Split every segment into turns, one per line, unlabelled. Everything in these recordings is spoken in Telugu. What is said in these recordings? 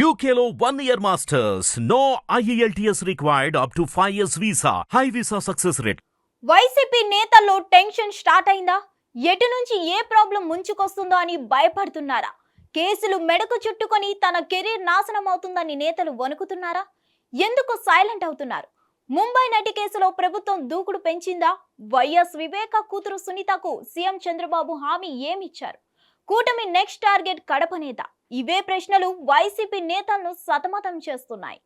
UKLO 1 year masters. No IELTS required up to 5 years visa. High visa success rate.
YCP నేతల్లో టెన్షన్ స్టార్ట్ అయిందా? ఎటు నుంచి ఏ ప్రాబ్లం ముంచుకొస్తుందో అని భయపడుతున్నారా? కేసులు మెడకు చుట్టుకొని తన కెరీర్ నాశనం అవుతుందని నేతలు వణుకుతున్నారా? ఎందుకు సైలెంట్ అవుతున్నారు? ముంబై నటి కేసులో ప్రభుత్వం దూకుడు పెంచిందా? వైఎస్ వివేక కూతురు సునీతకు సీఎం చంద్రబాబు హామీ ఏమిచ్చారు? కూటమి నెక్స్ట్ టార్గెట్ కడప నేత. ఇవే ప్రశ్నలు వైసీపీ నేతలను సతమతం చేస్తున్నాయి.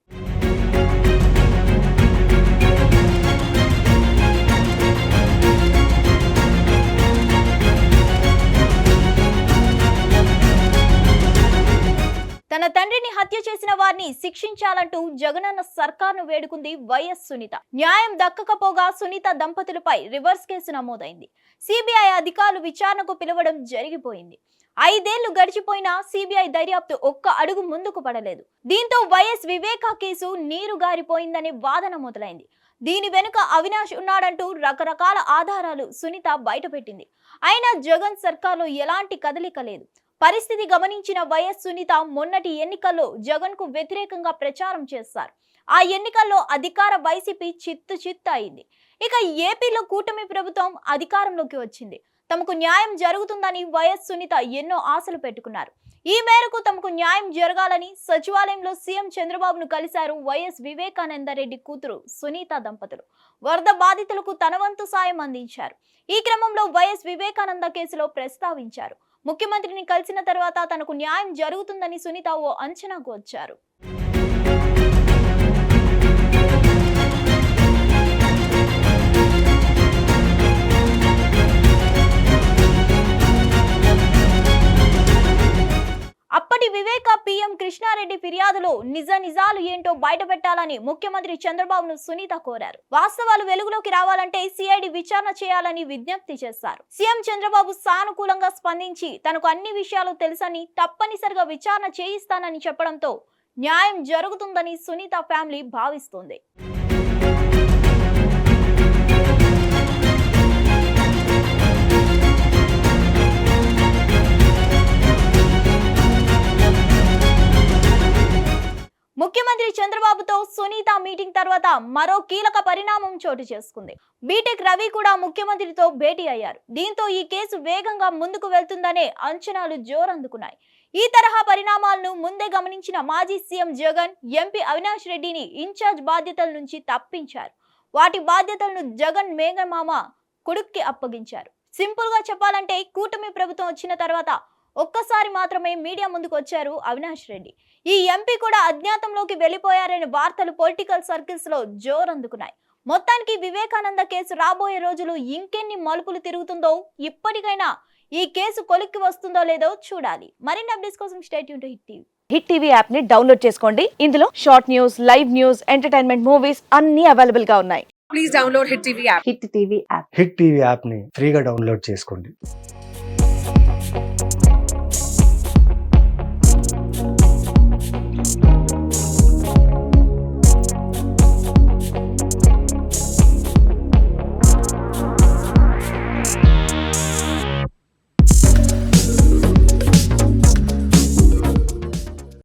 తన తండ్రిని హత్య చేసిన వారిని శిక్షించాలంటూ జగనన్న సర్కార్ను వేడుకుంది వైఎస్ సునీత. న్యాయం దక్కకపోగా సునీత దంపతులపై రివర్స్ కేసు నమోదైంది. సిబిఐ అధికారులు విచారణకు పిలవడం జరిగిపోయింది. 5 ఏళ్లు గడిచిపోయినా సిబిఐ దర్యాప్తు ఒక్క అడుగు ముందుకు పడలేదు. దీంతో వైఎస్ వివేక కేసు నీరు గారిపోయిందనే వాదన మొదలైంది. దీని వెనుక అవినాష్ ఉన్నాడంటూ రకరకాల ఆధారాలు సునీత బయటపెట్టింది. అయినా జగన్ సర్కార్లో ఎలాంటి కదలిక లేదు. పరిస్థితి గమనించిన వైఎస్ సునీత మొన్నటి ఎన్నికల్లో జగన్ కు వ్యతిరేకంగా ప్రచారం చేశారు. ఆ ఎన్నికల్లో అధికార వైసీపీ చిత్తు అయింది. ఇక ఏపీలో కూటమి ప్రభుత్వం అధికారంలోకి వచ్చింది. తమకు న్యాయం జరుగుతుందని వైఎస్ సునీత ఎన్నో ఆశలు పెట్టుకున్నారు. ఈ మేరకు తమకు న్యాయం జరగాలని సచివాలయంలో సీఎం చంద్రబాబును కలిశారు వైఎస్ వివేకానందరెడ్డి కూతురు సునీత దంపతులు. వరద బాధితులకు తన వంతు సాయం అందించారు. ఈ క్రమంలో వైఎస్ వివేకానంద కేసులో ప్రస్తావించారు. ముఖ్యమంత్రిని కలిసిన తర్వాత తనకు న్యాయం జరుగుతుందని సునీత ఓ అంచనాకు వచ్చారు. అప్పటి వివేక పీఎం కృష్ణారెడ్డి ఫిర్యాదులో నిజాలు ఏంటో బయటపెట్టాలని ముఖ్యమంత్రి చంద్రబాబును సునీత కోరారు. వాస్తవాలు వెలుగులోకి రావాలంటే సిఐడి విచారణ చేయాలని విజ్ఞప్తి చేశారు. సీఎం చంద్రబాబు సానుకూలంగా స్పందించి తనకు అన్ని విషయాలు తెలుసని తప్పనిసరిగా విచారణ చేయిస్తానని చెప్పడంతో న్యాయం జరుగుతుందని సునీత ఫ్యామిలీ భావిస్తోంది. ముఖ్యమంత్రి చంద్రబాబుతో సునీత మీటింగ్ తర్వాత మరో కీలక పరిణామం చోటు చేసుకుంది. బీటెక్ రవి కూడా ముఖ్యమంత్రితో భేటీ అయ్యారు. దీంతో ఈ కేసు వేగంగా ముందుకు వెళ్తుందనే అంచనాలు జోరందుకున్నాయి. ఈ తరహా పరిణామాలను ముందే గమనించిన మాజీ సీఎం జగన్ ఎంపీ అవినాష్ రెడ్డిని ఇన్ఛార్జ్ బాధ్యతల నుంచి తప్పించారు. వాటి బాధ్యతలను జగన్ మేనమామ కొడుక్కి అప్పగించారు. సింపుల్ గా చెప్పాలంటే కూటమి ప్రభుత్వం వచ్చిన తర్వాత ఒక్కసారి మాత్రమే మీడియా ముందుకు వచ్చారు అవినాష్ రెడ్డి. ఈ ఎంపీ కూడా అజ్ఞాతంలోకి వెళ్లిపోయారనే వార్తలు పొలిటికల్ సర్కిల్స్ లో జోరందుకున్నాయి. మొత్తానికి వివేకానంద కేసు రాబోయే రోజులు ఇంకెన్ని మలుపులు తిరుగుతుందో, ఇప్పటికైనా ఈ కేసు కొలిక్కి వస్తుందో లేదో చూడాలి. మరిన్ని అప్డేట్స్ కోసం stay tune to hit TV.
Hit TV app ని డౌన్లోడ్ చేసుకోండి. ఇందులో short news, live news, entertainment movies అన్ని అవైలబుల్ గా ఉన్నాయి.
Please download Hit TV app.
Hit TV app.
Hit TV యాప్ని ఫ్రీగా డౌన్లోడ్ చేసుకోండి.